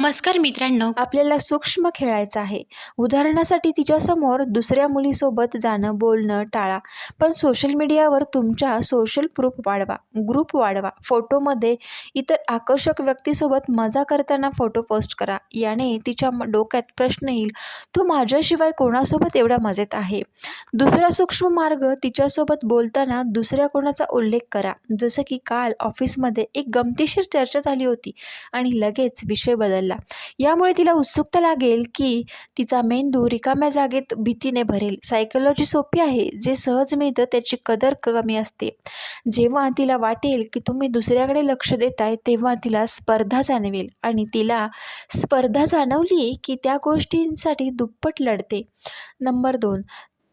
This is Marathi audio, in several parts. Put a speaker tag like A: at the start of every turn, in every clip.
A: नमस्कार मित्रांनो.
B: आपल्याला सूक्ष्म खेळायचं आहे. उदाहरणासाठी तिच्यासमोर दुसऱ्या मुलीसोबत जाणं, बोलणं टाळा. पण सोशल मीडियावर तुमच्या सोशल ग्रुप वाढवा. फोटोमध्ये इतर आकर्षक व्यक्तीसोबत मजा करताना फोटो पोस्ट करा. याने तिच्या डोक्यात प्रश्न येईल, तू माझ्याशिवाय कोणासोबत एवढा मजेत आहे. दुसरा सूक्ष्म मार्ग, तिच्यासोबत बोलताना दुसऱ्या कोणाचा उल्लेख करा. जसं की काल ऑफिसमध्ये एक गमतीशीर चर्चा झाली होती आणि लगेच विषय बदलला. यामुळे तिला उत्सुकता लागेल की तिचा मेंदू रिकाम्या जागेत भीतीने भरेल. सायकोलॉजी सोपी आहे. जे सहज मिळतं त्याची कदर कमी असते. जेव्हा तिला वाटेल की तुम्ही दुसऱ्याकडे लक्ष देताय तेव्हा तिला स्पर्धा जाणवेल आणि तिला स्पर्धा जाणवली की त्या गोष्टींसाठी दुप्पट लढते. नंबर 2,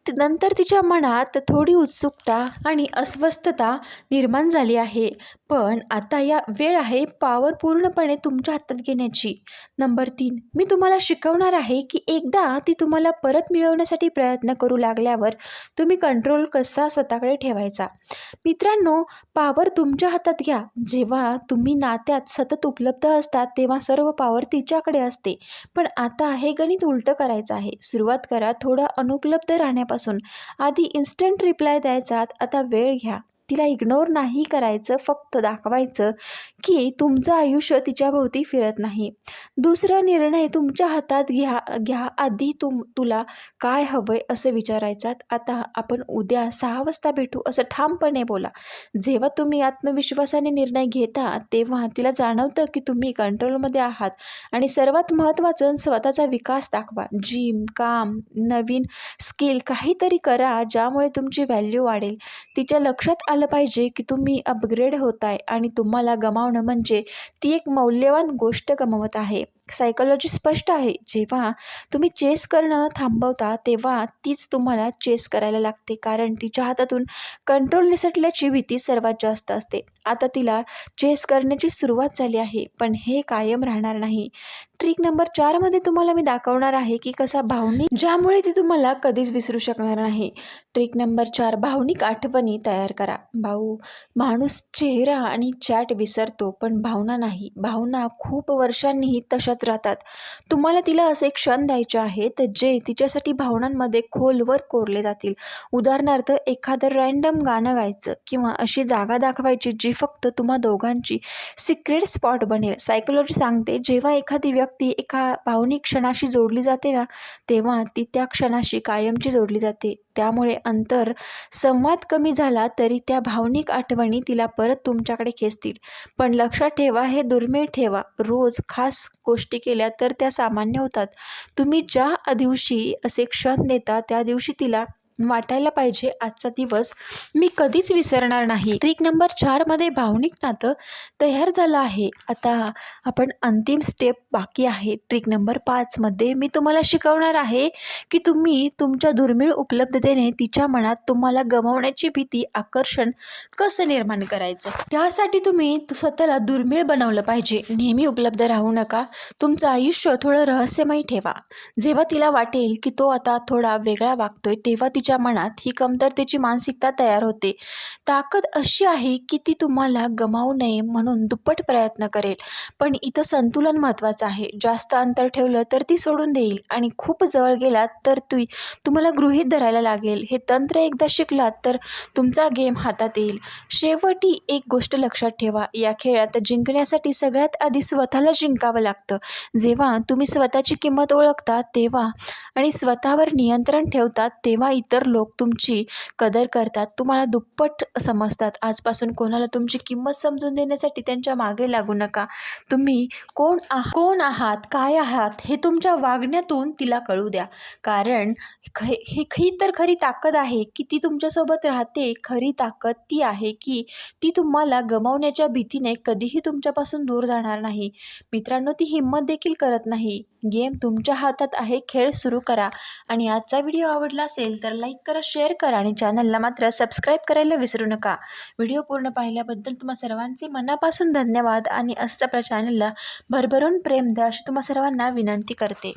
B: नंतर तिच्या मनात थोडी उत्सुकता आणि अस्वस्थता निर्माण झाली आहे, पण आता या वेळ आहे पॉवर पूर्णपणे तुमच्या हातात घेण्याची. नंबर 3, मी तुम्हाला शिकवणार आहे की एकदा ती तुम्हाला परत मिळवण्यासाठी प्रयत्न करू लागल्यावर तुम्ही कंट्रोल कसा स्वतःकडे ठेवायचा. मित्रांनो, पॉवर तुमच्या हातात घ्या. जेव्हा तुम्ही नात्यात सतत उपलब्ध असतात तेव्हा सर्व पॉवर तिच्याकडे असते. पण आता हे गणित उलटं करायचं आहे. सुरुवात करा थोडं अनुपलब्ध राहण्यापासून. आधी इन्स्टंट रिप्लाय द्यायचा, आता वेळ घ्या. तिला इग्नोर नाही करायचं, फक्त दाखवायचं की तुमचं आयुष्य तिच्याभोवती फिरत नाही. दुसरा निर्णय तुमच्या हातात घ्या. आधी तुला काय हवंय असं विचारायचं. आता आपण उद्या 6 वाजता भेटू असं ठामपणे बोला. जेव्हा तुम्ही आत्मविश्वासाने निर्णय घेता तेव्हा तिला जाणवतं की तुम्ही कंट्रोलमध्ये आहात. आणि सर्वात महत्त्वाचं, स्वतःचा विकास दाखवा. जिम, काम, नवीन स्किल काहीतरी करा ज्यामुळे तुमची व्हॅल्यू वाढेल. तिच्या लक्षात आलं पाहिजे की तुम्ही अपग्रेड होताय आणि तुम्हाला गमावणं म्हणजे ती एक मौल्यवान गोष्ट गमावत आहे. सायकोलॉजी स्पष्ट आहे. जेव्हा तुम्ही चेस करणं थांबवता तेव्हा तीच तुम्हाला चेस करायला लागते, कारण तिच्या हातातून कंट्रोल निसटल्याची भीती सर्वात जास्त असते. आता तिला चेस करण्याची सुरुवात झाली आहे, पण हे कायम राहणार नाही. ट्रिक नंबर 4 मध्ये तुम्हाला मी दाखवणार आहे की कसा भावनिक, ज्यामुळे ती तुम्हाला कधीच विसरू शकणार नाही. ट्रिक नंबर 4, भावनिक आठवणी तयार करा. माणूस चेहरा आणि चॅट विसरतो, पण भावना नाही. भावना खूप वर्षांनीही तशाच राहतात. तुम्हाला तिला असे क्षण द्यायचे आहेत जे तिच्यासाठी भावनांमध्ये खोलवर कोरले जातील. उदाहरणार्थ, एखादं रँडम गाणं गायचं किंवा अशी जागा दाखवायची जी फक्त तुम्हा दोघांची सिक्रेट स्पॉट बनेल. सायकोलॉजी सांगते, जेव्हा एखादी व्यक्ती एका भावनिक क्षणाशी जोडली जाते ना, तेव्हा ती त्या क्षणाशी कायमची जोडली जाते. त्यामुळे संवाद कमी झाला तरी त्या भावनिक आठवणी तिला परत तुमच्याकडे खेचतील. पण लक्षात ठेवा, हे दुर्मिळ ठेवा. रोज खास गोष्टी केल्या तर त्या सामान्य होतात. तुम्ही ज्या दिवशी असे क्षण देता त्या दिवशी तिला वाटायला पाहिजे, आजचा दिवस मी कधीच विसरणार नाही. ट्रिक नंबर 4 मध्ये भावनिक नातं तयार झालं आहे. आता आपण अंतिम स्टेप बाकी आहे. ट्रिक नंबर 5 मध्ये मी तुम्हाला शिकवणार आहे की तुम्ही तुमच्या दुर्मिळ उपलब्धतेने तिच्या मनात तुम्हाला गमावण्याची भीती, आकर्षण कसं निर्माण करायचं. त्यासाठी तुम्ही स्वतःला दुर्मिळ बनवलं पाहिजे. नेहमी उपलब्ध राहू नका. तुमचं आयुष्य थोडं रहस्यमय ठेवा. जेव्हा तिला वाटेल की तो आता थोडा वेगळा वागतोय तेव्हा तिच्या मनात ही कमतरतेची मानसिकता तयार होते. ताकद अशी आहे की ती तुम्हाला गमावू नये म्हणून दुप्पट प्रयत्न करेल. पण इथं संतुलन महत्त्वाचं आहे. जास्त अंतर ठेवलं तर ती सोडून देईल आणि खूप जवळ गेलात तर तुम्हाला गृहीत धरायला लागेल. हे तंत्र एकदा शिकलात तर तुमचा गेम हातात येईल. शेवटी एक गोष्ट लक्षात ठेवा, या खेळात जिंकण्यासाठी सगळ्यात आधी स्वतःला जिंकावं लागतं. जेव्हा तुम्ही स्वतःची किंमत ओळखता तेव्हा आणि स्वतःवर नियंत्रण ठेवतात तेव्हा इतर लोक तुमची कदर करतात, तुम्हाला दुप्पट समजतात. आजपासून कोणाला तुमची किंमत समजून देण्यासाठी त्यांच्या मागे लागू नका. तुम्ही कोण आहात, काय आहात हे तुमच्या वागण्यातून तिला कळू द्या. कारण ही तर खरी ताकद आहे की ती तुमच्यासोबत राहते. खरी ताकद ती आहे की ती तुम्हाला गमावण्याच्या भीतीने कधीही तुमच्यापासून दूर जाणार नाही. मित्रांनो, ती हिंमत देखील करत नाही. गेम तुमच्या हातात आहे. खेळ सुरू करा. आणि आजचा व्हिडिओ आवडला असेल तर लाईक करा, शेअर करा आणि चॅनलला मात्र सबस्क्राईब करायला विसरू नका. व्हिडिओ पूर्ण पाहिल्याबद्दल तुम्हा सर्वांचे मनापासून धन्यवाद आणि असंच आपल्या चॅनलला भरभरून प्रेम द्या अशी तुम्हा सर्वांना विनंती करते.